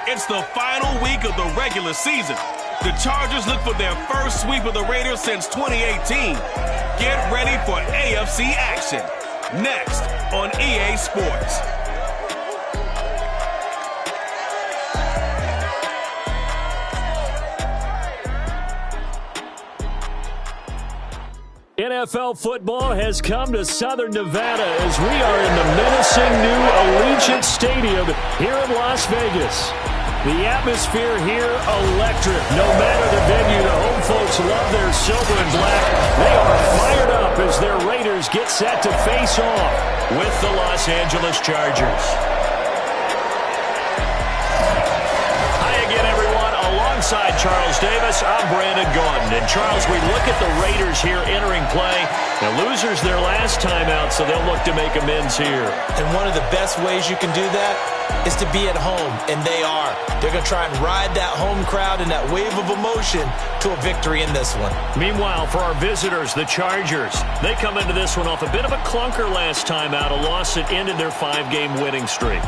It's the final week of the regular season. The Chargers look for their first sweep of the Raiders since 2018. Get ready for AFC action. Next on EA Sports. NFL football has come to Southern Nevada as we are in the menacing new Allegiant Stadium here in Las Vegas. The atmosphere here electric. No matter the venue, the home folks love their silver and black. They are fired up as their Raiders get set to face off with the Los Angeles Chargers. Alongside Charles Davis, I'm Brandon Gaudin. And Charles, we look at the Raiders here entering play. The losers their last time out, so they'll look to make amends here. And one of the best ways you can do that is to be at home, and they are. They're going to try and ride that home crowd and that wave of emotion to a victory in this one. Meanwhile, for our visitors, the Chargers, they come into this one off a bit of a clunker last time out, a loss that ended their 5-game winning streak.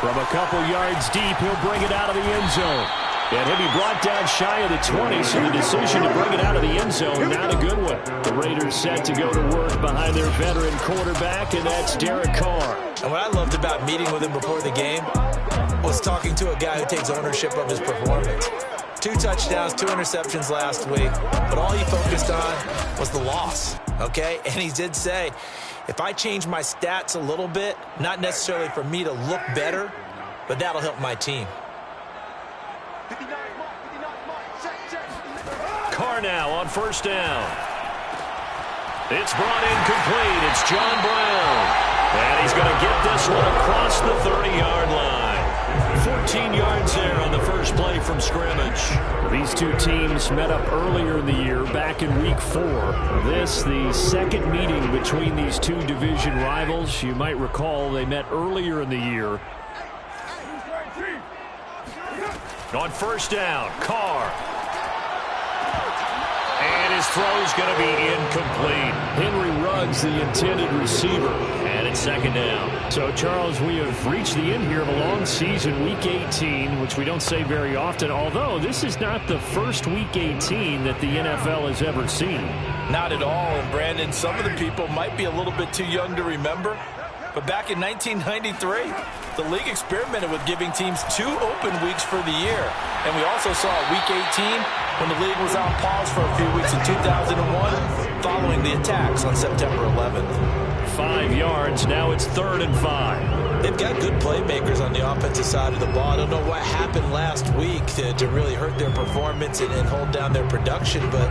From a couple yards deep, he'll bring it out of the end zone. And he'll be brought down shy of the 20, so the decision to bring it out of the end zone, not a good one. The Raiders set to go to work behind their veteran quarterback, and that's Derek Carr. And what I loved about meeting with him before the game was talking to a guy who takes ownership of his performance. 2 touchdowns, 2 interceptions last week, but all he focused on was the loss, okay? And he did say, if I change my stats a little bit, not necessarily for me to look better, but that'll help my team. Carr now on first down. It's brought in complete. It's John Brown. And he's going to get this one across the 30-yard line. 14 yards there on the first play from scrimmage. These two teams met up earlier in the year, back in week 4. This, the second meeting between these two division rivals. You might recall they met earlier in the year. On first down, Carr. And his throw's going to be incomplete. Henry Ruggs, the intended receiver. And it's second down. So, Charles, we have reached the end here of a long season, Week 18, which we don't say very often, although this is not the first Week 18 that the NFL has ever seen. Not at all. And, Brandon, some of the people might be a little bit too young to remember, but back in 1993, the league experimented with giving teams 2 open weeks for the year. And we also saw Week 18 when the league was on pause for a few weeks in 2001 following the attacks on September 11th. 5 yards. Now it's 3rd and 5. They've got good playmakers on the offensive side of the ball. I don't know what happened last week to really hurt their performance and hold down their production, but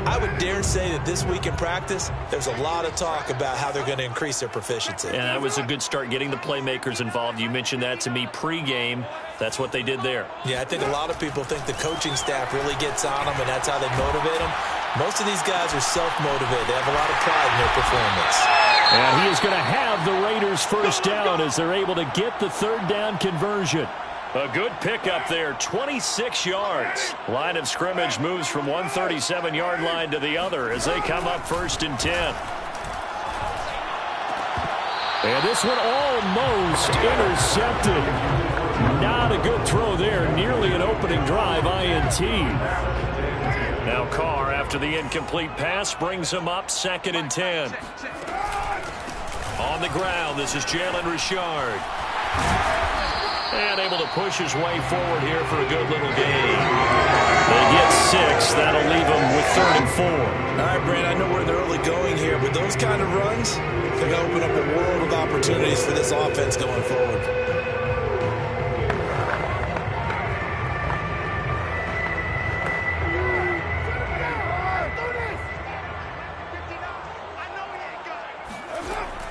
I would dare say that this week in practice, there's a lot of talk about how they're going to increase their proficiency. And that was a good start, getting the playmakers involved. You mentioned that to me pregame. That's what they did there. Yeah, I think a lot of people think the coaching staff really gets on them, and that's how they motivate them. Most of these guys are self-motivated. They have a lot of pride in their performance. And he is going to have the Raiders first down as they're able to get the 3rd down conversion. A good pickup there, 26 yards. Line of scrimmage moves from one 37-yard line to the other as they come up 1st and 10. And this one almost intercepted. Not a good throw there, nearly an opening drive, INT. Now Carr, after the incomplete pass, brings him up 2nd and 10. On the ground, this is Jalen Richard. And able to push his way forward here for a good little gain. They get 6. That'll leave them with 3rd and 4. All right, Brandon, I know we're in the early going here, but those kind of runs, they're going to open up a world of opportunities for this offense going forward.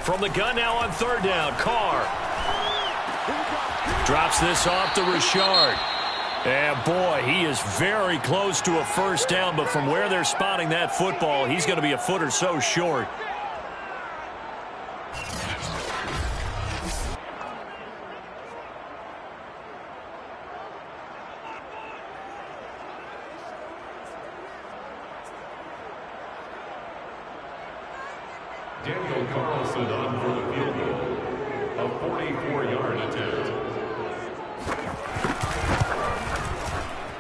From the gun now on third down, Carr. Drops this off to Richard. And boy, he is very close to a first down, but from where they're spotting that football, he's going to be a foot or so short. Daniel Carlson on for the field goal, a 44-yard attempt.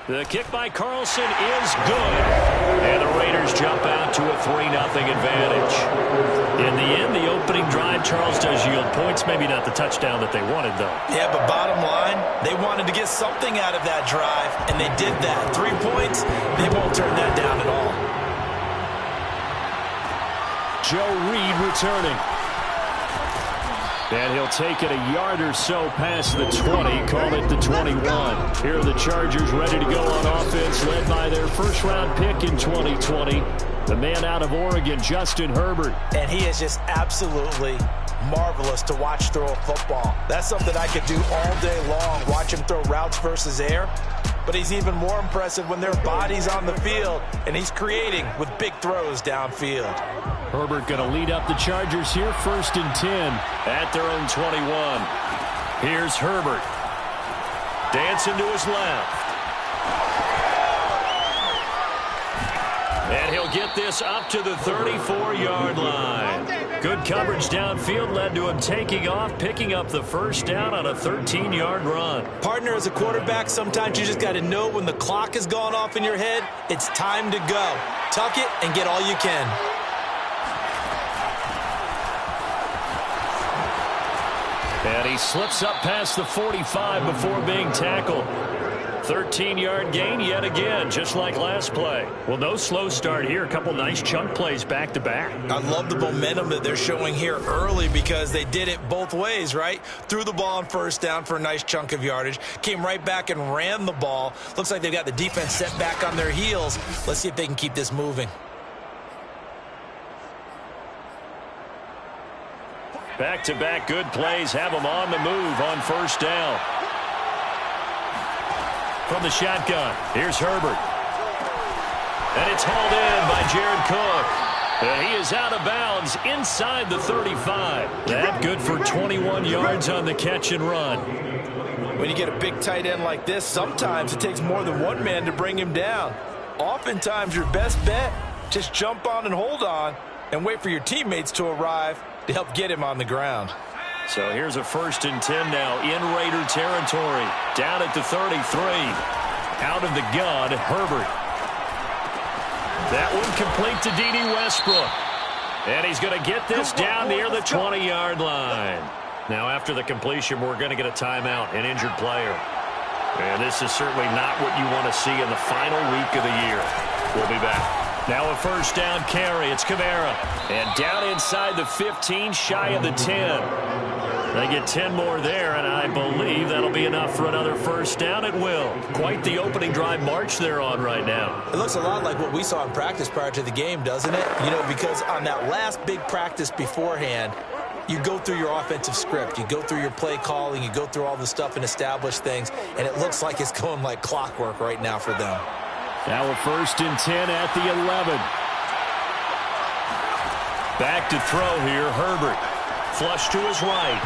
The kick by Carlson is good. And the Raiders jump out to a 3-0 advantage. In the end, the opening drive, Charles, does yield points. Maybe not the touchdown that they wanted, though. Yeah, but bottom line, they wanted to get something out of that drive, and they did that. 3 points, they won't turn that down at all. Joe Reed returning. And he'll take it a yard or so past the 20, call it the 21. Here are the Chargers ready to go on offense, led by their first-round pick in 2020, the man out of Oregon, Justin Herbert. And he is just absolutely marvelous to watch throw a football. That's something I could do all day long, watch him throw routes versus air. But he's even more impressive when their body's on the field, and he's creating with big throws downfield. Herbert going to lead up the Chargers here, 1st and 10 at their own 21. Here's Herbert. Dancing to his left. And he'll get this up to the 34-yard line. Good coverage downfield led to him taking off, picking up the first down on a 13-yard run. Partner, as a quarterback, sometimes you just got to know when the clock has gone off in your head, it's time to go. Tuck it and get all you can. And he slips up past the 45 before being tackled. 13-yard gain yet again, just like last play. Well, no slow start here. A couple nice chunk plays back-to-back. I love the momentum that they're showing here early because they did it both ways, right? Threw the ball on first down for a nice chunk of yardage. Came right back and ran the ball. Looks like they've got the defense set back on their heels. Let's see if they can keep this moving. Back-to-back good plays have them on the move on first down. From the shotgun, here's Herbert. And it's hauled in by Jared Cook. And he is out of bounds inside the 35. That good for 21 yards on the catch and run. When you get a big tight end like this, sometimes it takes more than one man to bring him down. Oftentimes, your best bet, just jump on and hold on and wait for your teammates to arrive to help get him on the ground. So here's a 1st and 10 now in Raider territory. Down at the 33. Out of the gun, Herbert. That one complete to D.D. Westbrook. And he's going to get this down near the 20-yard line. Now after the completion, we're going to get a timeout, an injured player. And this is certainly not what you want to see in the final week of the year. We'll be back. Now a first down carry. It's Kamara. And down inside the 15, shy of the 10. They get 10 more there, and I believe that'll be enough for another first down. It will. Quite the opening drive march they're on right now. It looks a lot like what we saw in practice prior to the game, doesn't it? You know, because on that last big practice beforehand, you go through your offensive script. You go through your play calling. You go through all the stuff and establish things, and it looks like it's going like clockwork right now for them. Now a 1st and 10 at the 11. Back to throw here, Herbert. Flush to his right.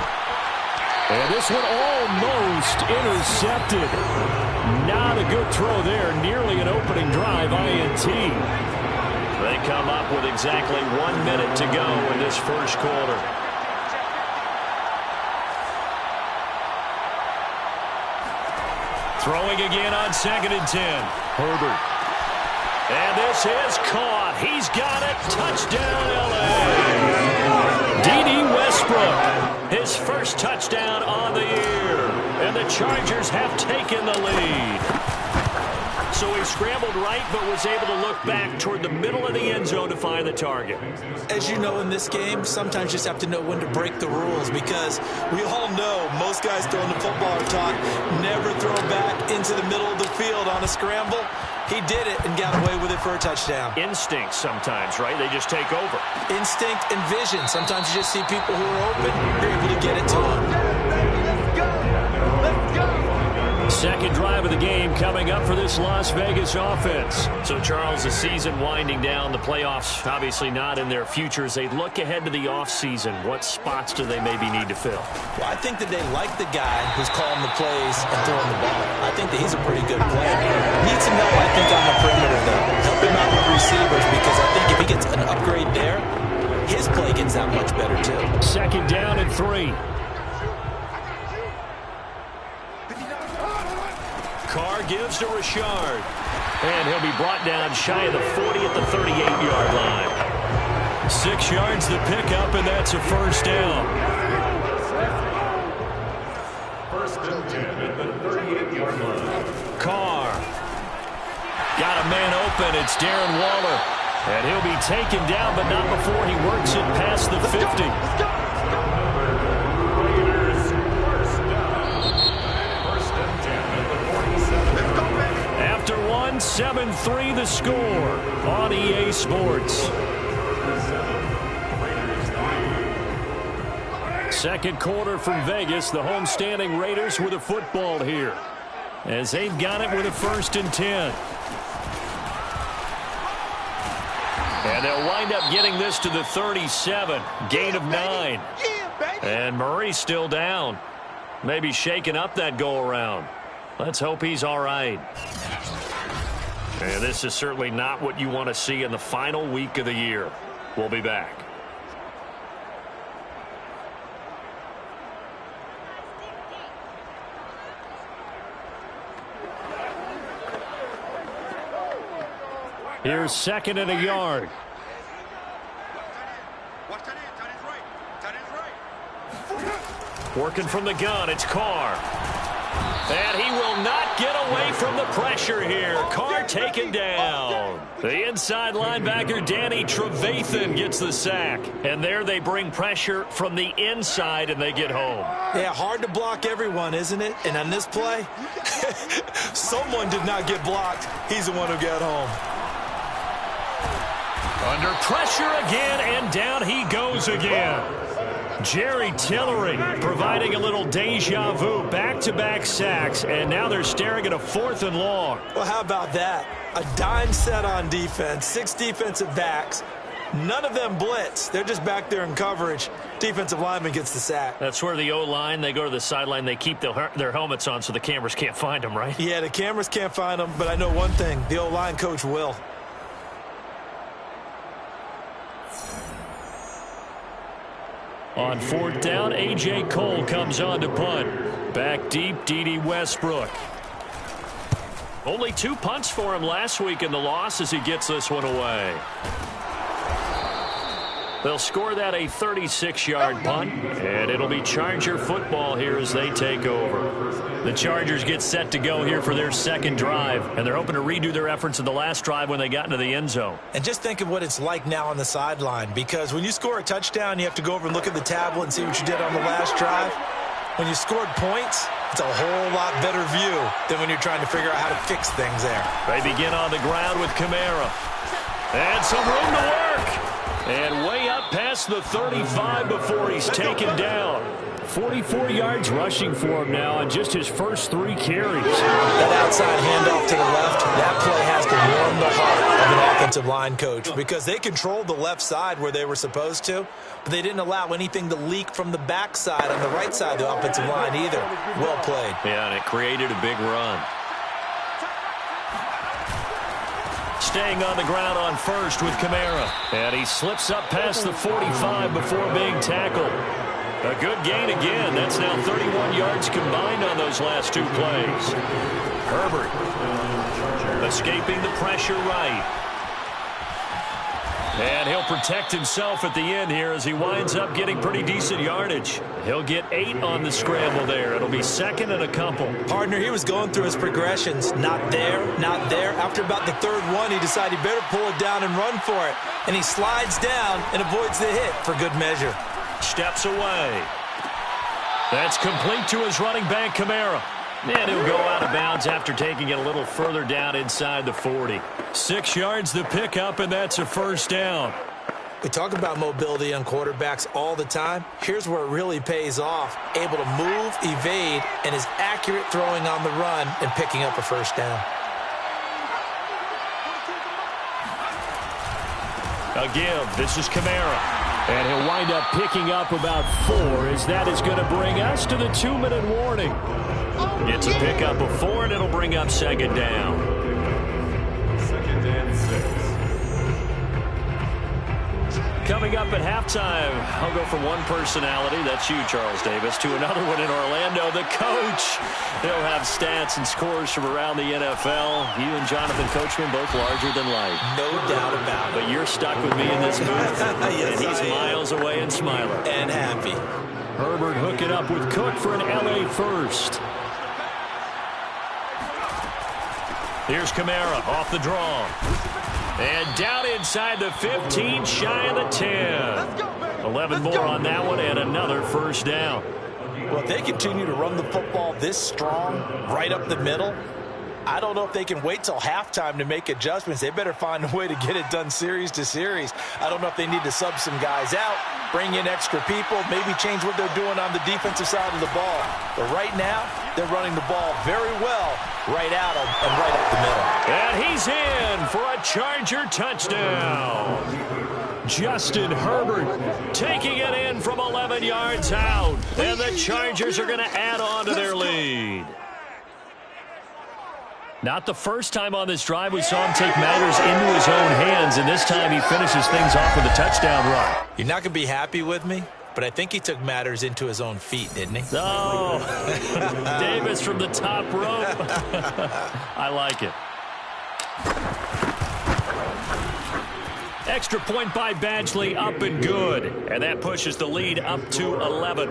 And this one almost intercepted. Not a good throw there. Nearly an opening drive INT. They come up with exactly 1 minute to go in this first quarter. Throwing again on 2nd and 10. Herbert. And this is caught. He's got it. Touchdown, L.A. D.D. Westbrook. His first touchdown on the year. And the Chargers have taken the lead. So he scrambled right, but was able to look back toward the middle of the end zone to find the target. As you know, in this game, sometimes you just have to know when to break the rules, because we all know most guys throwing the football are taught never throw back into the middle of the field on a scramble. He did it and got away with it for a touchdown. Instinct sometimes, right? They just take over. Instinct and vision. Sometimes you just see people who are open, you're able to get it to them. Second drive of the game coming up for this Las Vegas offense. So, Charles, the season winding down, the playoffs obviously not in their future. As they look ahead to the offseason, what spots do they maybe need to fill? Well, I think that they like the guy who's calling the plays and throwing the ball. I think that he's a pretty good player. Needs some help, I think, on the perimeter, though. Help him out with receivers, because I think if he gets an upgrade there, his play gets that much better, too. Second down and 3. Carr gives to Richard. And he'll be brought down shy of the 40 at the 38-yard line. 6 yards to pick up, and that's a first down. First and 10 at the 38-yard line. Carr. Got a man open. It's Darren Waller. And he'll be taken down, but not before he works it past the 50. After 7-3 the score on EA Sports. Second quarter from Vegas. The homestanding Raiders with a football here, as they've got it with a 1st and 10. And they'll wind up getting this to the 37. Gain of 9. And Murray's still down. Maybe shaking up that go-around. Let's hope he's all right. And this is certainly not what you want to see in the final week of the year. We'll be back. Here's 2nd and a yard. Working from the gun, it's Carr. And he will not get away from the pressure here. Carr taken down. The inside linebacker, Danny Trevathan, gets the sack. And there they bring pressure from the inside, and they get home. Yeah, hard to block everyone, isn't it? And on this play, someone did not get blocked. He's the one who got home. Under pressure again, and down he goes again. Jerry Tillery providing a little deja vu, back-to-back sacks, and now they're staring at a 4th and long. Well, how about that? A dime set on defense, 6 defensive backs. None of them blitz. They're just back there in coverage. Defensive lineman gets the sack. That's where the O-line, they go to the sideline, they keep their helmets on so the cameras can't find them, right? Yeah, the cameras can't find them, but I know one thing. The O-line coach will. On 4th down, A.J. Cole comes on to punt. Back deep, D.D. Westbrook. Only 2 punts for him last week in the loss as he gets this one away. They'll score that a 36-yard punt, and it'll be Charger football here as they take over. The Chargers get set to go here for their 2nd drive, and they're hoping to redo their efforts in the last drive when they got into the end zone. And just think of what it's like now on the sideline, because when you score a touchdown, you have to go over and look at the tablet and see what you did on the last drive. When you scored points, it's a whole lot better view than when you're trying to figure out how to fix things there. They begin on the ground with Kamara. And some room to work. And way up past the 35 before he's taken down. 44 yards rushing for him now on just his first 3 carries. That outside handoff to the left, that play has to warm the heart of an offensive line coach, because they controlled the left side where they were supposed to, but they didn't allow anything to leak from the backside on the right side of the offensive line either. Well played. Yeah, and it created a big run. Staying on the ground on first with Kamara. And he slips up past the 45 before being tackled. A good gain again. That's now 31 yards combined on those last 2 plays. Herbert escaping the pressure right. And he'll protect himself at the end here as he winds up getting pretty decent yardage. He'll get 8 on the scramble there. It'll be 2nd and a couple. Partner, he was going through his progressions. Not there, not there. After about the 3rd one, he decided he better pull it down and run for it. And he slides down and avoids the hit for good measure. Steps away. That's complete to his running back, Kamara. And he'll go out of bounds after taking it a little further down inside the 40. 6 yards the pickup, and that's a first down. We talk about mobility on quarterbacks all the time. Here's where it really pays off. Able to move, evade, and is accurate throwing on the run and picking up a first down. A give. This is Kamara. And he'll wind up picking up about 4 as that is going to bring us to the 2-minute warning. Gets a pickup of 4, and it'll bring up second down. Second and 6. Coming up at halftime, I'll go from one personality, that's you, Charles Davis, to another one in Orlando, the coach. He'll have stats and scores from around the NFL. You and Jonathan Coachman both larger than life. No doubt about it. But you're stuck with me in this booth, Yes, and he's miles away and smiling. And happy. Herbert hooking up with Cook for an LA first. Here's Kamara off the draw. And down inside the 15, shy of the 10. 11 more on that one, and another first down. Well, if they continue to run the football this strong, right up the middle, I don't know if they can wait till halftime to make adjustments. They better find a way to get it done series to series. I don't know if they need to sub some guys out, bring in extra people, maybe change what they're doing on the defensive side of the ball. But right now, they're running the ball very well right out of and right up the middle. And he's in for a Charger touchdown. Justin Herbert taking it in from 11 yards out. And the Chargers are going to add on to their lead. Not the first time on this drive we saw him take matters into his own hands, and this time he finishes things off with a touchdown run. You're not going to be happy with me, but I think he took matters into his own feet, didn't he? Oh, Davis from the top rope. I like it. Extra point by Badgley, up and good. And that pushes the lead up to 11.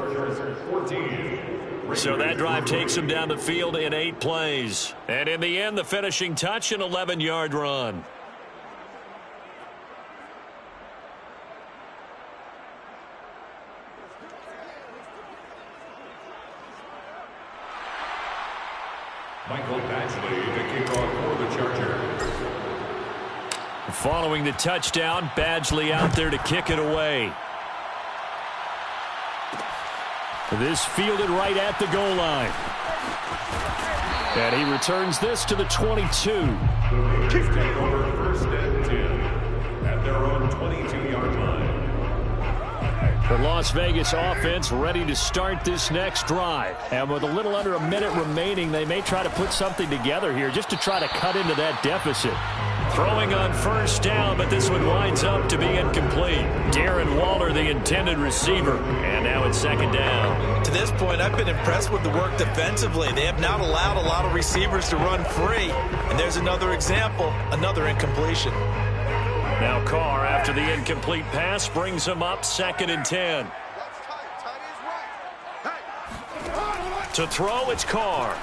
So that drive takes him down the field in 8 plays. And in the end, the finishing touch, an 11-yard run. Michael Badgley to kick off for the Chargers. Following the touchdown, Badgley out there to kick it away. This fielded right at the goal line. And he returns this to the 22. Take over first and 10 at their own 22-yard line. The Las Vegas offense ready to start this next drive. And with a little under a minute remaining, they may try to put something together here just to try to cut into that deficit. Throwing on first down, but this one winds up to be incomplete. Darren Waller, the intended receiver. And now it's second down. To this point, I've been impressed with the work defensively. They have not allowed a lot of receivers to run free. And there's another example, another incompletion. Now Carr, after the incomplete pass, brings him up second and 10. To throw, it's Carr.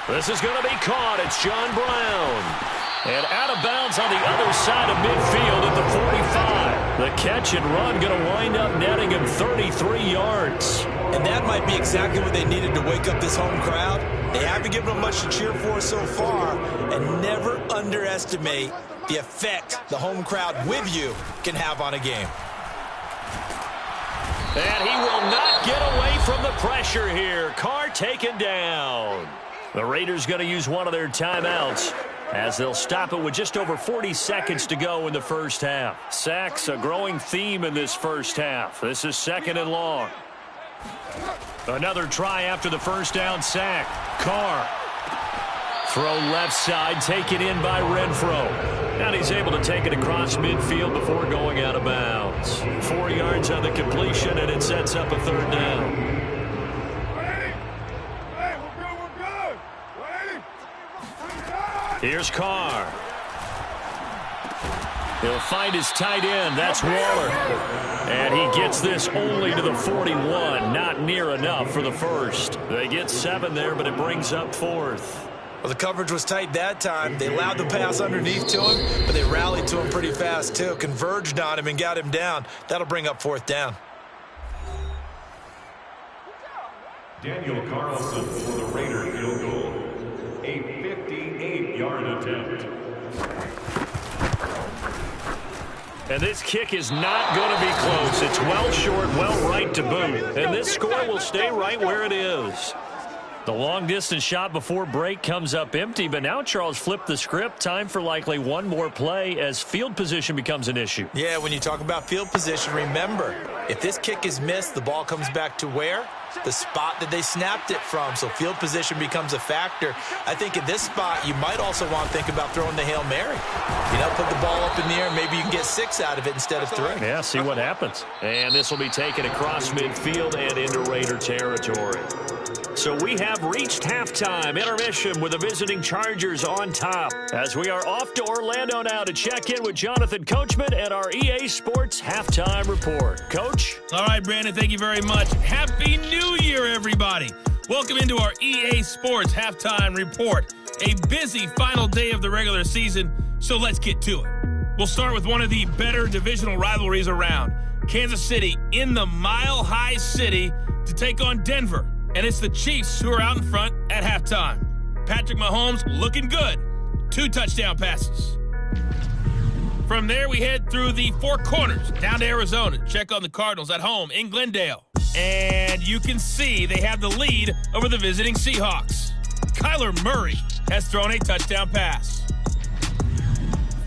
This is going to be caught. It's John Brown. And out of bounds on the other side of midfield at the 45. The catch and run going to wind up netting him 33 yards. And that might be exactly what they needed to wake up this home crowd. They haven't given them much to cheer for so far. And never underestimate the effect the home crowd with you can have on a game. And he will not get away from the pressure here. Carr taken down. The Raiders going to use one of their timeouts as they'll stop it with just over 40 seconds to go in the first half. Sacks, a growing theme in this first half. This is second and long. Another try after the first down sack. Carr. Throw left side, taken in by Renfro. And he's able to take it across midfield before going out of bounds. 4 yards on the completion, and it sets up a third down. Here's Carr. He'll find his tight end. That's Waller. And he gets this only to the 41. Not near enough for the first. They get 7 there, but it brings up 4th. Well, the coverage was tight that time. They allowed the pass underneath to him, but they rallied to him pretty fast, too. Converged on him and got him down. That'll bring up 4th down. Daniel Carlson for the Raider field goal. A 58-yard attempt. And this kick is not going to be close. It's well short, well right to boot. And this score will stay right where it is. The long-distance shot before break comes up empty, but now Charles flipped the script. Time for likely one more play as field position becomes an issue. Yeah, when you talk about field position, remember, if this kick is missed, the ball comes back to where? The spot that they snapped it from. So field position becomes a factor. I think at this spot, you might also want to think about throwing the Hail Mary. You know, put the ball up in the air, maybe you can get 6 out of it instead of 3. Yeah, see what happens. And this will be taken across midfield and into Raider territory. So we have reached halftime intermission with the visiting Chargers on top as we are off to Orlando now to check in with Jonathan Coachman and our EA Sports halftime report. Coach? All right, Brandon, thank you very much. Happy New Year, everybody. Welcome into our EA Sports halftime report. A busy final day of the regular season, so let's get to it. We'll start with one of the better divisional rivalries around. Kansas City in the Mile High City to take on Denver. And it's the Chiefs who are out in front at halftime. Patrick Mahomes looking good. 2 touchdown passes. From there, we head through the 4 corners down to Arizona to check on the Cardinals at home in Glendale. And you can see they have the lead over the visiting Seahawks. Kyler Murray has thrown a touchdown pass.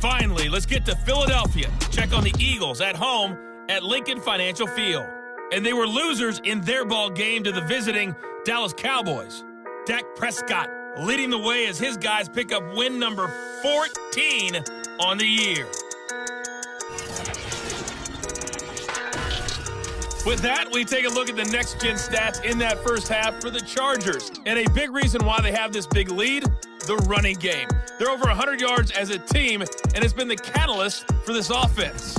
Finally, let's get to Philadelphia. Check on the Eagles at home at Lincoln Financial Field. And they were losers in their ball game to the visiting Dallas Cowboys. Dak Prescott leading the way as his guys pick up win number 14 on the year. With that, we take a look at the next-gen stats in that first half for the Chargers. And a big reason why they have this big lead, the running game. They're over 100 yards as a team, and it's been the catalyst for this offense.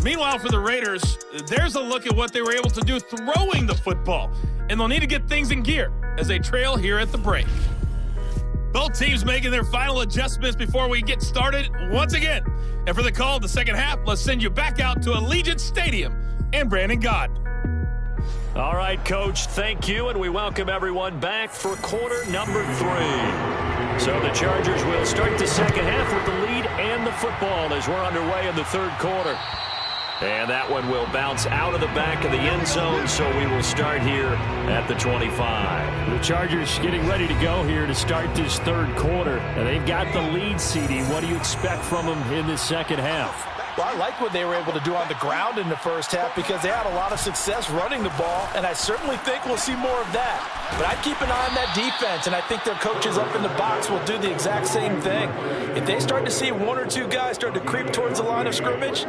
Meanwhile, for the Raiders, there's a look at what they were able to do throwing the football. And they'll need to get things in gear as they trail here at the break. Both teams making their final adjustments before we get started once again. And for the call of the second half, let's send you back out to Allegiant Stadium and Brandon Gott. All right, Coach, thank you, and we welcome everyone back for quarter number 3. So the Chargers will start the second half with the lead and the football as we're underway in the third quarter. And that one will bounce out of the back of the end zone, so we will start here at the 25. The Chargers getting ready to go here to start this third quarter. And they've got the lead, CD. What do you expect from them in this second half? Well, I like what they were able to do on the ground in the first half because they had a lot of success running the ball, and I certainly think we'll see more of that. But I'd keep an eye on that defense, and I think their coaches up in the box will do the exact same thing. If they start to see 1 or 2 guys start to creep towards the line of scrimmage,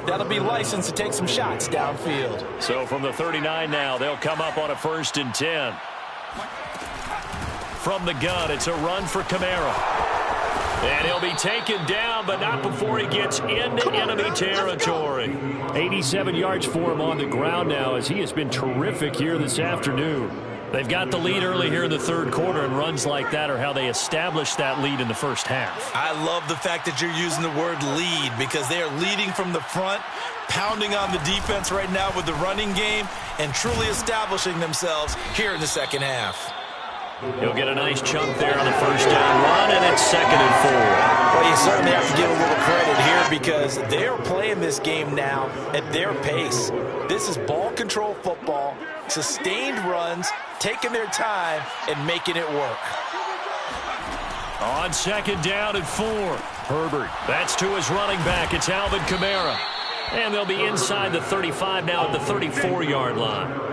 that'll be licensed to take some shots downfield. So from the 39 now, they'll come up on a 1st and 10. From the gun, it's a run for Kamara. And he'll be taken down, but not before he gets into enemy territory. 87 yards for him on the ground now as he has been terrific here this afternoon. They've got the lead early here in the third quarter, and runs like that are how they established that lead in the first half. I love the fact that you're using the word lead because they are leading from the front, pounding on the defense right now with the running game, and truly establishing themselves here in the second half. He'll get a nice chunk there on the first down run, and it's 2nd and 4. Well, you certainly have to give a little credit here because they're playing this game now at their pace. This is ball control football, sustained runs, taking their time, and making it work. On 2nd down and 4, Herbert. That's to his running back. It's Alvin Kamara. And they'll be inside the 35 now at the 34-yard line.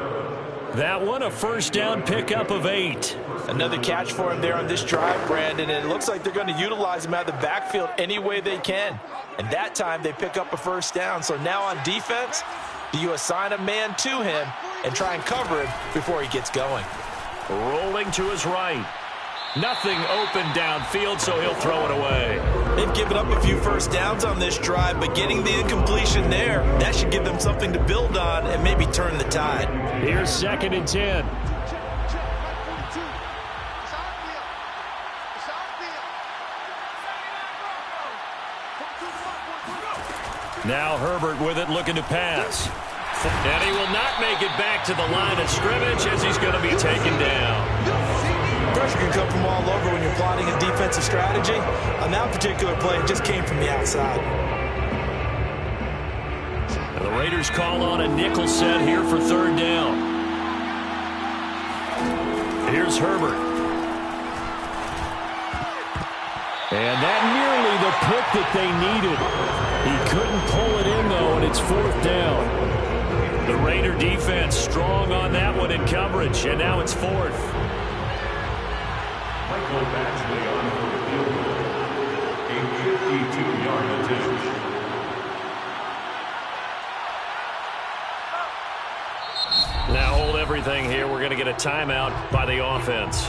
That one, a first down pickup of 8. Another catch for him there on this drive, Brandon, and it looks like they're going to utilize him out of the backfield any way they can. And that time they pick up a first down. So now on defense, do you assign a man to him and try and cover him before he gets going? Rolling to his right. Nothing open downfield, so he'll throw it away. They've given up a few first downs on this drive, but getting the incompletion there, that should give them something to build on and maybe turn the tide. Here's 2nd and 10. Now Herbert with it, looking to pass. And he will not make it back to the line of scrimmage as he's going to be taken down. Pressure can come from all over when you're plotting a defensive strategy. On that particular play, it just came from the outside. And the Raiders call on a nickel set here for third down. Here's Herbert. And that nearly the pick that they needed. He couldn't pull it in, though, and it's fourth down. The Raider defense strong on that one in coverage, and now it's fourth. Michael Batchley on for the field goal. A 52-yard attempt. Now hold everything here. We're going to get a timeout by the offense.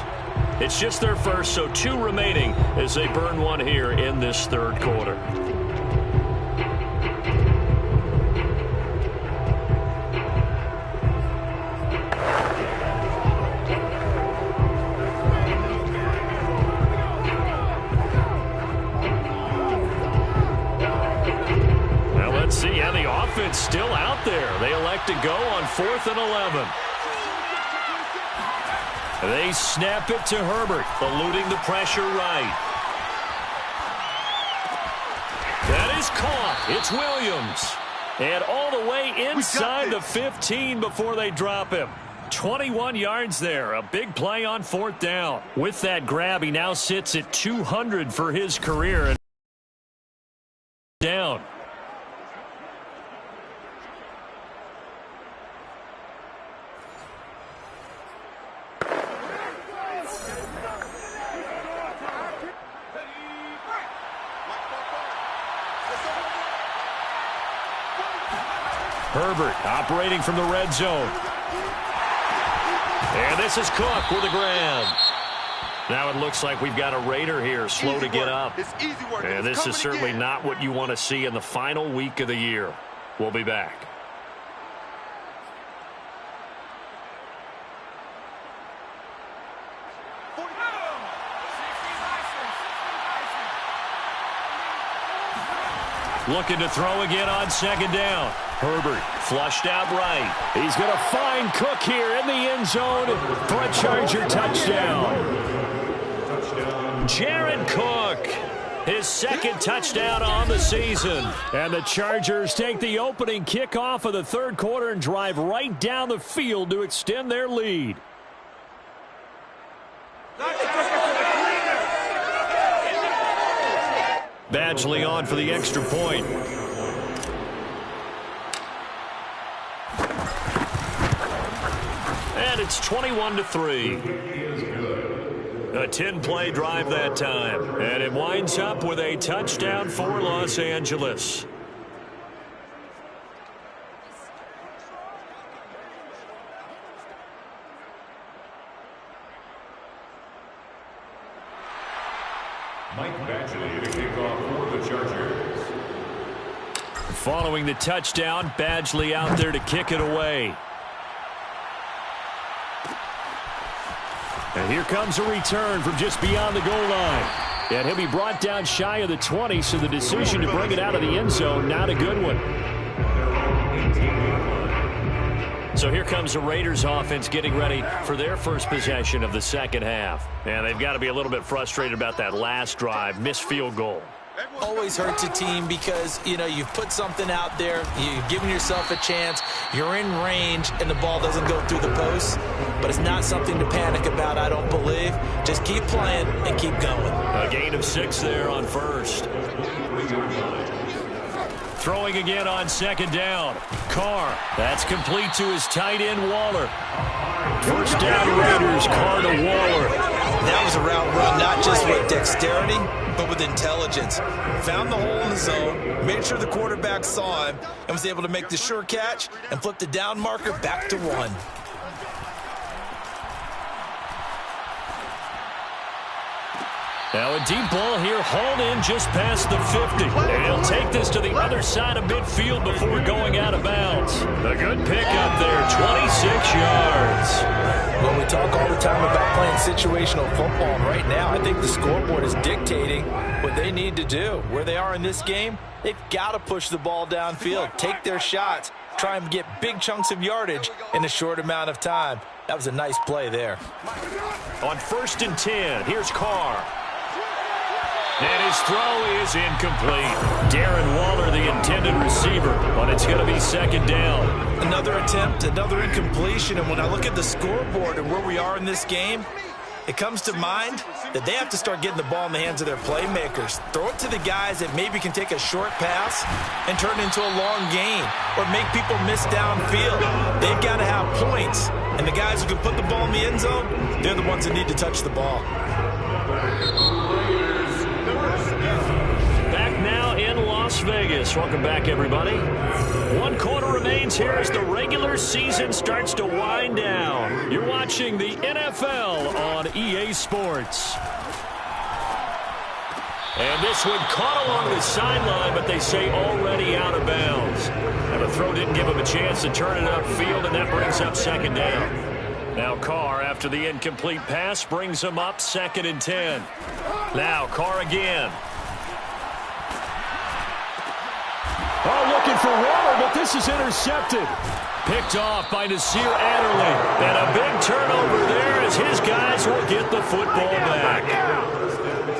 It's just their first, so 2 remaining as they burn one here in this third quarter. Well, let's see how the offense still out there. They elect to go on 4th and 11. They snap it to Herbert, eluding the pressure right. That is caught. It's Williams. And all the way inside the 15 before they drop him. 21 yards there. A big play on 4th down. With that grab, he now sits at 200 for his career. And down. Herbert operating from the red zone. And this is Cook with a grab. Now it looks like we've got a Raider here slow to get up. And this is certainly not what you want to see in the final week of the year. We'll be back. Looking to throw again on 2nd down. Herbert flushed out right. He's going to find Cook here in the end zone for a Charger touchdown. Jared Cook, his 2nd touchdown on the season. And the Chargers take the opening kickoff of the third quarter and drive right down the field to extend their lead. Badgley on for the extra point. And it's 21-3. A 10-play drive that time. And it winds up with a touchdown for Los Angeles. Mike Badgley to kick off for the Chargers. Following the touchdown, Badgley out there to kick it away. And here comes a return from just beyond the goal line. And he'll be brought down shy of the 20, so the decision to bring it out of the end zone, not a good one. So here comes the Raiders offense getting ready for their first possession of the second half. And they've got to be a little bit frustrated about that last drive, missed field goal. Always hurts a team because, you know, you've put something out there, you've given yourself a chance, you're in range, and the ball doesn't go through the post. But it's not something to panic about, I don't believe. Just keep playing and keep going. A gain of 6 there on first. Throwing again on 2nd down. Carr. That's complete to his tight end, Waller. First down, Raiders. Carr to Waller. That was a route run, not just with dexterity, but with intelligence. Found the hole in the zone, made sure the quarterback saw him, and was able to make the sure catch and flip the down marker back to 1. Now a deep ball here, hauled in just past the 50. And he'll take this to the other side of midfield before going out of bounds. A good pickup there, 26 yards. Well, we talk all the time about playing situational football, and right now I think the scoreboard is dictating what they need to do. Where they are in this game, they've got to push the ball downfield, take their shots, try and get big chunks of yardage in a short amount of time. That was a nice play there. On 1st and 10, here's Carr. And his throw is incomplete. Darren Waller, the intended receiver, but it's going to be 2nd down. Another attempt, another incompletion, and when I look at the scoreboard and where we are in this game, it comes to mind that they have to start getting the ball in the hands of their playmakers. Throw it to the guys that maybe can take a short pass and turn it into a long gain or make people miss downfield. They've got to have points, and the guys who can put the ball in the end zone, they're the ones that need to touch the ball. Back now in Las Vegas. Welcome back, everybody. 1 quarter remains here as the regular season starts to wind down. You're watching the NFL on EA Sports. And this one caught along the sideline, but they say already out of bounds. And the throw didn't give him a chance to turn it upfield, and that brings up 2nd down. Now Carr, after the incomplete pass, brings him up 2nd and 10. Now Carr again. Oh, looking for Waller, but this is intercepted. Picked off by Nasir Adderley. And a big turnover there as his guys will get the football back.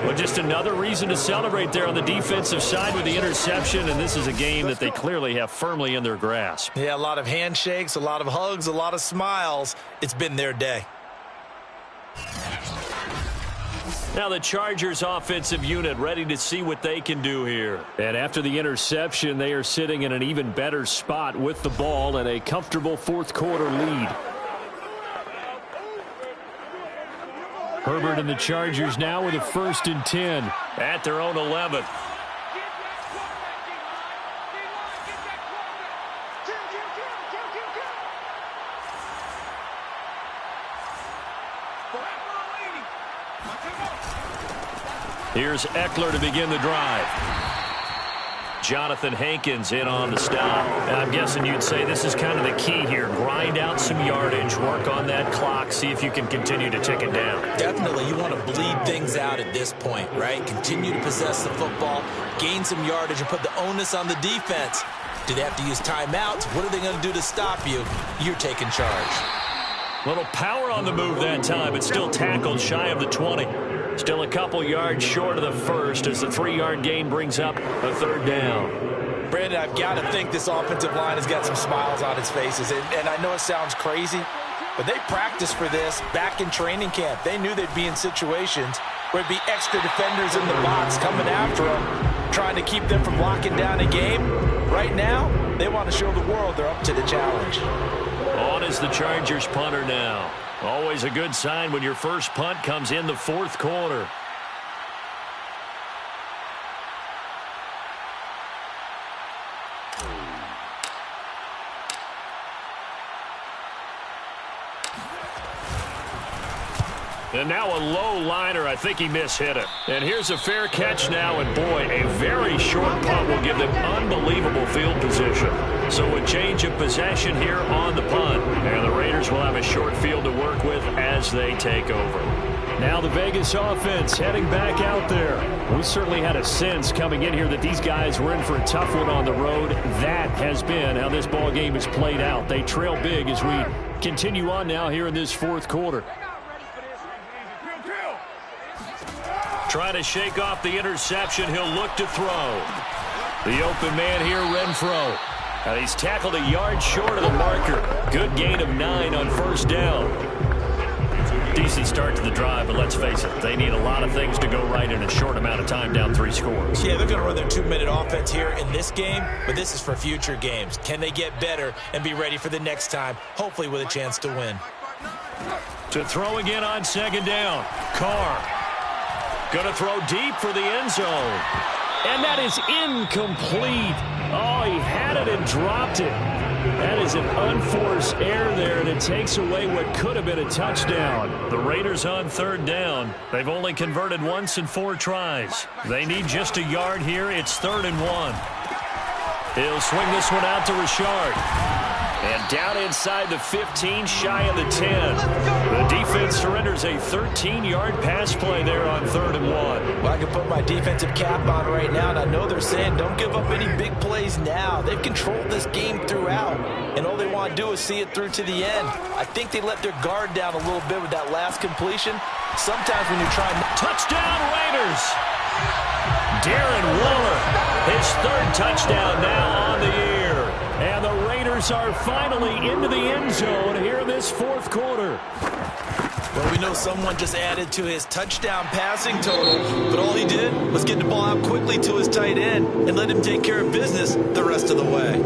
Well, just another reason to celebrate there on the defensive side with the interception, and this is a game that they clearly have firmly in their grasp. Yeah, a lot of handshakes, a lot of hugs, a lot of smiles. It's been their day. Now the Chargers offensive unit ready to see what they can do here. And after the interception, they are sitting in an even better spot with the ball and a comfortable 4th quarter lead. Herbert and the Chargers now with a 1st and 10. At their own 11. Here's Eckler to begin the drive. Jonathan Hankins in on the stop. And I'm guessing you'd say this is kind of the key here. Grind out some yardage, work on that clock, see if you can continue to tick it down. Definitely, you want to bleed things out at this point, right? Continue to possess the football, gain some yardage, and put the onus on the defense. Do they have to use timeouts? What are they going to do to stop you? You're taking charge. Little power on the move that time, but still tackled shy of the 20. Still a couple yards short of the first as the 3-yard gain brings up a 3rd down. Brandon, I've got to think this offensive line has got some smiles on its faces. And I know it sounds crazy, but they practiced for this back in training camp. They knew they'd be in situations where it'd be extra defenders in the box coming after them, trying to keep them from locking down a game. Right now, they want to show the world they're up to the challenge. On is the Chargers punter now. Always a good sign when your first punt comes in the 4th quarter. And now a low liner. I think he mishit it. And here's a fair catch now. And boy, a very short punt will give them unbelievable field position. So a change of possession here on the punt. And the Raiders will have a short field to work with as they take over. Now the Vegas offense heading back out there. We certainly had a sense coming in here that these guys were in for a tough one on the road. That has been how this ball game has played out. They trail big as we continue on now here in this 4th quarter. Trying to shake off the interception. He'll look to throw. The open man here, Renfro. And he's tackled a yard short of the marker. Good gain of 9 on 1st down. Decent start to the drive, but let's face it, they need a lot of things to go right in a short amount of time, down 3 scores. Yeah, they're going to run their 2-minute offense here in this game, but this is for future games. Can they get better and be ready for the next time, hopefully with a chance to win? To throw again on 2nd down. Carr. Going to throw deep for the end zone. And that is incomplete. Oh, he had it and dropped it. That is an unforced error there, and it takes away what could have been a touchdown. The Raiders on 3rd down. They've only converted once in 4 tries. They need just a yard here. It's 3rd and 1. He'll swing this one out to Richard. And down inside the 15, shy of the 10. The defense surrenders a 13-yard pass play there on 3rd and 1. Well, I can put my defensive cap on right now, and I know they're saying don't give up any big plays now. They've controlled this game throughout, and all they want to do is see it through to the end. I think they let their guard down a little bit with that last completion. Sometimes when you're trying... Touchdown, Raiders! Darren Waller, his 3rd touchdown now on the year. And the Raiders are finally into the end zone here in this 4th quarter. Well, we know someone just added to his touchdown passing total, but all he did was get the ball out quickly to his tight end and let him take care of business the rest of the way.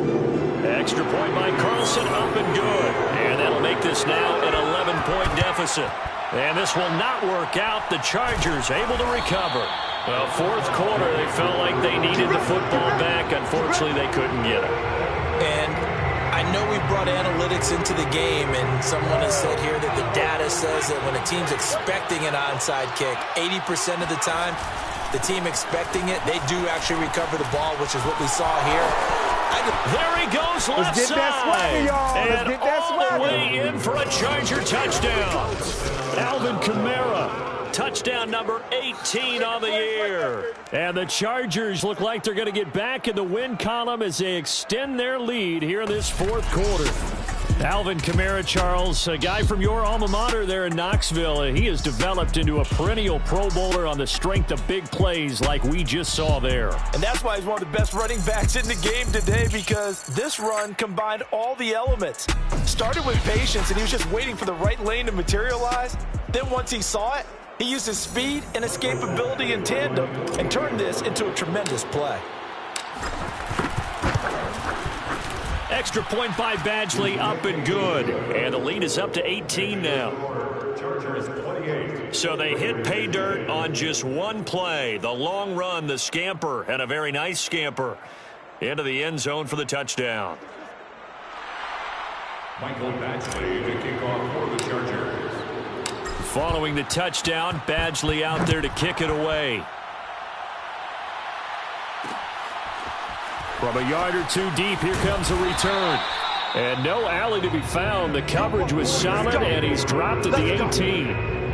Extra point by Carlson, up and good. And that'll make this now an 11-point deficit. And this will not work out. The Chargers able to recover. Well, 4th quarter, they felt like they needed the football back. Unfortunately, they couldn't get it. And I know we brought analytics into the game, and someone has said here that the data says that when a team's expecting an onside kick, 80% of the time, the team expecting it, they do actually recover the ball, which is what we saw here. There he goes, left Let's get that swagger, y'all. And Let's get that all the swagger. way in for a Charger touchdown. Alvin Kamara, touchdown number 18 on the year. And the Chargers look like they're going to get back in the win column as they extend their lead here in this 4th quarter. Alvin Kamara, Charles, a guy from your alma mater there in Knoxville. He has developed into a perennial Pro Bowler on the strength of big plays like we just saw there. And that's why he's one of the best running backs in the game today, because this run combined all the elements. Started with patience, and he was just waiting for the right lane to materialize. Then once he saw it, he used his speed and escapability in tandem and turned this into a tremendous play. Extra point by Badgley, up and good. And the lead is up to 18 now. So they hit pay dirt on just one play. The long run, the scamper, and a very nice scamper into the end zone for the touchdown. Michael Badgley to kick off for the Chargers. Following the touchdown, Badgley out there to kick it away. From a yard or two deep, here comes a return. And no alley to be found. The coverage was solid, and he's dropped at the 18.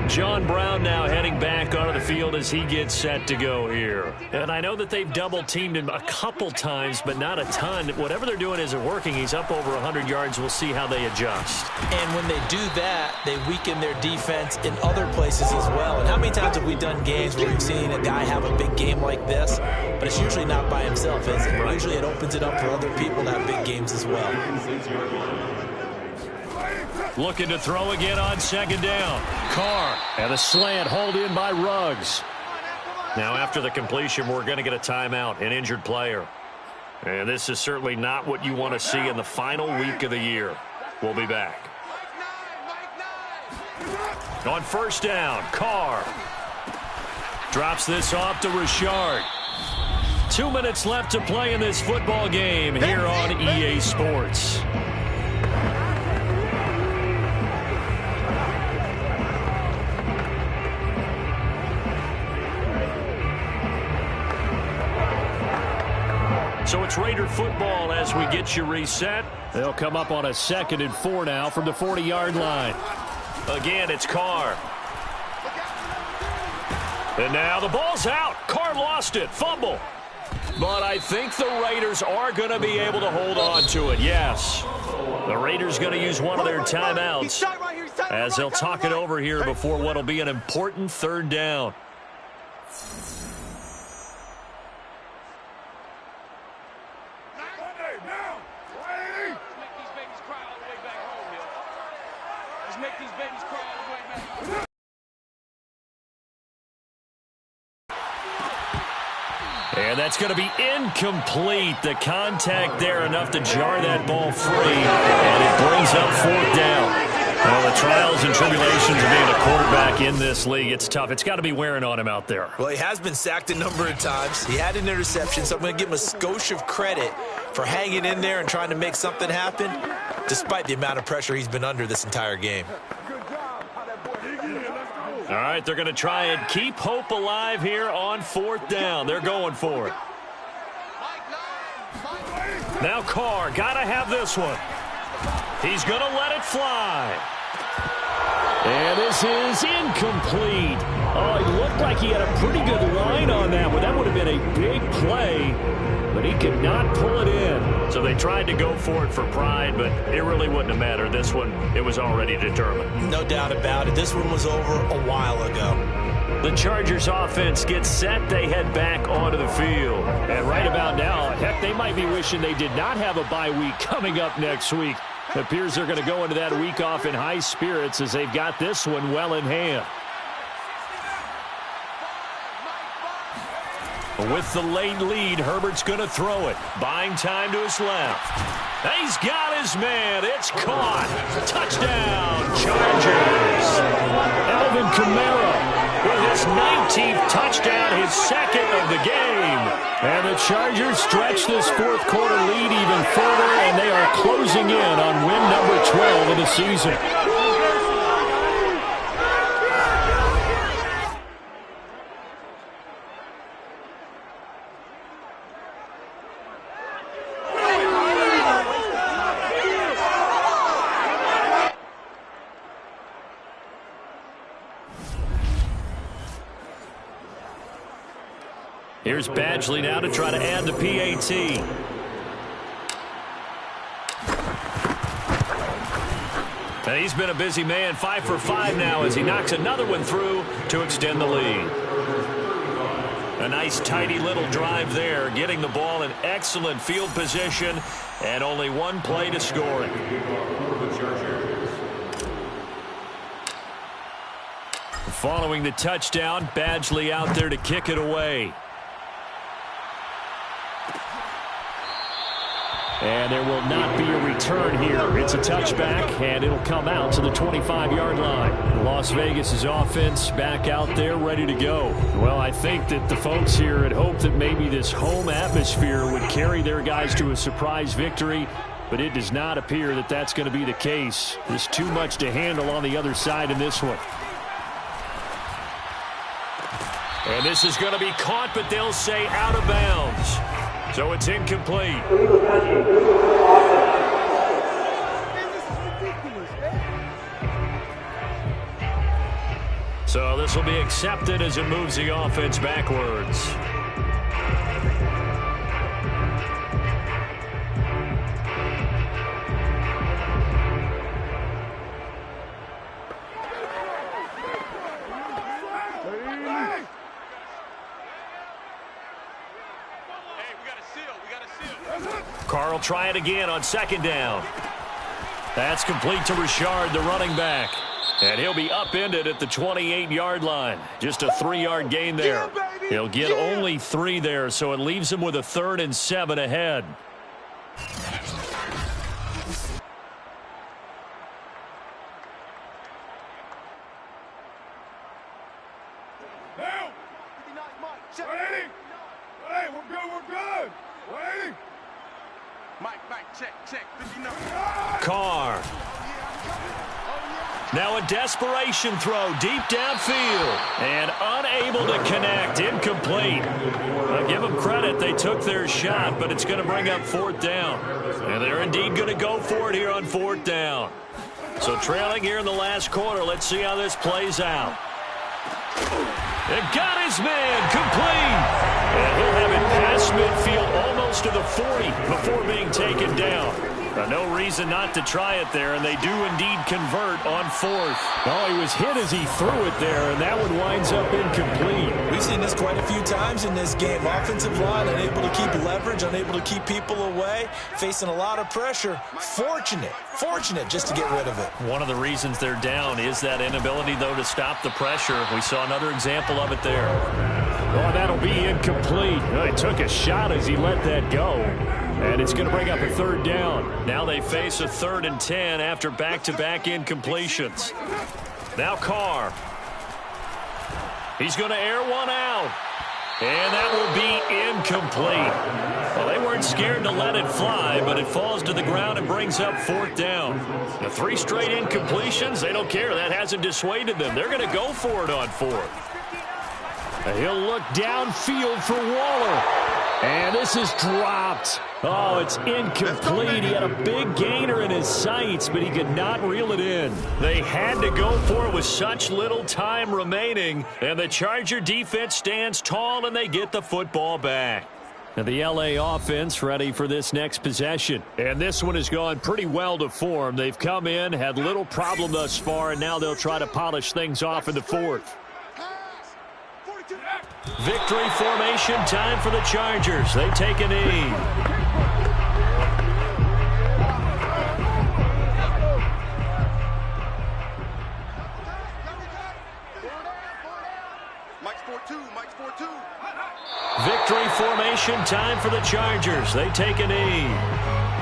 John Brown now heading back onto the field as he gets set to go here. And I know that they've double-teamed him a couple times, but not a ton. Whatever they're doing isn't working. He's up over 100 yards. We'll see how they adjust. And when they do that, they weaken their defense in other places as well. And how many times have we done games where we've seen a guy have a big game like this, but it's usually not by himself, is it? Right. Usually it opens it up for other people to have big games as well. Looking to throw again on 2nd down. Carr, and a slant hauled in by Ruggs. Now after the completion, we're going to get a timeout, an injured player. And this is certainly not what you want to see in the final week of the year. We'll be back. On 1st down, Carr drops this off to Richard. 2 minutes left to play in this football game here on EA Sports. So it's Raider football as we get you reset. They'll come up on a 2nd and 4 now from the 40-yard line. Again, it's Carr. And now the ball's out. Carr lost it. Fumble. But I think the Raiders are going to be able to hold on to it. Yes. The Raiders going to use one of their timeouts as they'll talk it over here before what will be an important 3rd down. And that's going to be incomplete. The contact there enough to jar that ball free. And it brings up 4th down. Well, the trials and tribulations of being a quarterback in this league, it's tough. It's got to be wearing on him out there. Well, he has been sacked a number of times. He had an interception, so I'm going to give him a skosh of credit for hanging in there and trying to make something happen, despite the amount of pressure he's been under this entire game. All right, they're going to try and keep hope alive here on 4th down. They're going for it. Now Carr, got to have this one. He's going to let it fly. And this is incomplete. Oh, it looked like he had a pretty good line on that one. That would have been a big play, but he could not pull it in. So they tried to go for it for pride, but it really wouldn't have mattered. This one, it was already determined. No doubt about it. This one was over a while ago. The Chargers offense gets set. They head back onto the field. And right about now, heck, they might be wishing they did not have a bye week coming up next week. It appears they're going to go into that week off in high spirits as they've got this one well in hand. With the late lead, Herbert's going to throw it. Buying time to his left. He's got his man. It's caught. Touchdown, Chargers. Alvin Kamara with his 19th touchdown, his second of the game. And the Chargers stretch this fourth quarter lead even further, and they are closing in on win number 12 of the season. Here's Badgley now to try to add the PAT. And he's been a busy man, 5 for 5 now as he knocks another one through to extend the lead. A nice tidy little drive there, getting the ball in excellent field position and only one play to score it. Following the touchdown, Badgley out there to kick it away. And there will not be a return here. It's a touchback, and it'll come out to the 25-yard line. Las Vegas' offense back out there ready to go. Well, I think that the folks here had hoped that maybe this home atmosphere would carry their guys to a surprise victory, but it does not appear that that's going to be the case. There's too much to handle on the other side in this one. And this is going to be caught, but they'll say out of bounds. So it's incomplete. So this will be accepted as it moves the offense backwards. Carl try it again on second down. That's complete to Richard, the running back. And he'll be upended at the 28-yard line. Just a 3-yard gain there. He'll get only 3 there, so it leaves him with a 3rd and 7 ahead. Carr. Now a desperation throw deep downfield. And unable to connect. Incomplete. I'll give them credit. They took their shot, but it's going to bring up 4th down. And they're indeed going to go for it here on 4th down. So trailing here in the last quarter. Let's see how this plays out. And got his man complete. And he'll have it past midfield almost to the 40 before being taken down. No reason not to try it there, and they do indeed convert on 4th. Oh, he was hit as he threw it there, and that one winds up incomplete. We've seen this quite a few times in this game. Offensive line unable to keep leverage, unable to keep people away, facing a lot of pressure. Fortunate just to get rid of it. One of the reasons they're down is that inability, though, to stop the pressure. We saw another example of it there. Oh, that'll be incomplete. Oh, he took a shot as he let that go. And it's going to bring up a 3rd down. Now they face a 3rd and 10 after back-to-back incompletions. Now Carr. He's going to air one out. And that will be incomplete. Well, they weren't scared to let it fly, but it falls to the ground and brings up 4th down. The 3 straight incompletions, they don't care. That hasn't dissuaded them. They're going to go for it on 4th. He'll look downfield for Waller. And this is dropped. Oh, it's incomplete. He had a big gainer in his sights, but he could not reel it in. They had to go for it with such little time remaining, and the Charger defense stands tall, and they get the football back. And the LA offense ready for this next possession. And this one has gone pretty well to form. They've come in, had little problem thus far, and now they'll try to polish things off in the fourth. Victory formation time for the Chargers. They take a knee. Victory formation time for the Chargers. They take a knee.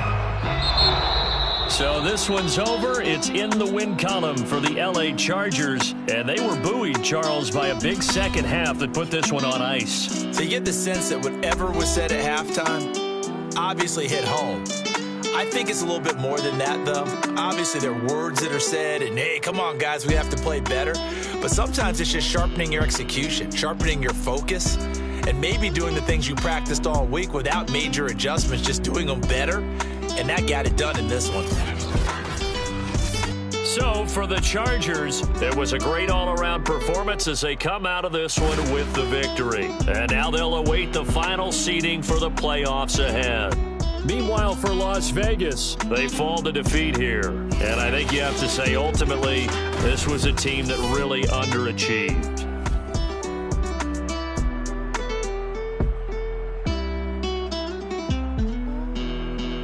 So this one's over. It's in the win column for the LA Chargers. And they were buoyed, Charles, by a big second half that put this one on ice. So you get the sense that whatever was said at halftime obviously hit home. I think it's a little bit more than that, though. Obviously, there are words that are said, and, hey, come on, guys, we have to play better. But sometimes it's just sharpening your execution, sharpening your focus, and maybe doing the things you practiced all week without major adjustments, just doing them better. And that got it done in this one. So for the Chargers, it was a great all-around performance as they come out of this one with the victory. And now they'll await the final seeding for the playoffs ahead. Meanwhile, for Las Vegas, they fall to defeat here. And I think you have to say, ultimately, this was a team that really underachieved.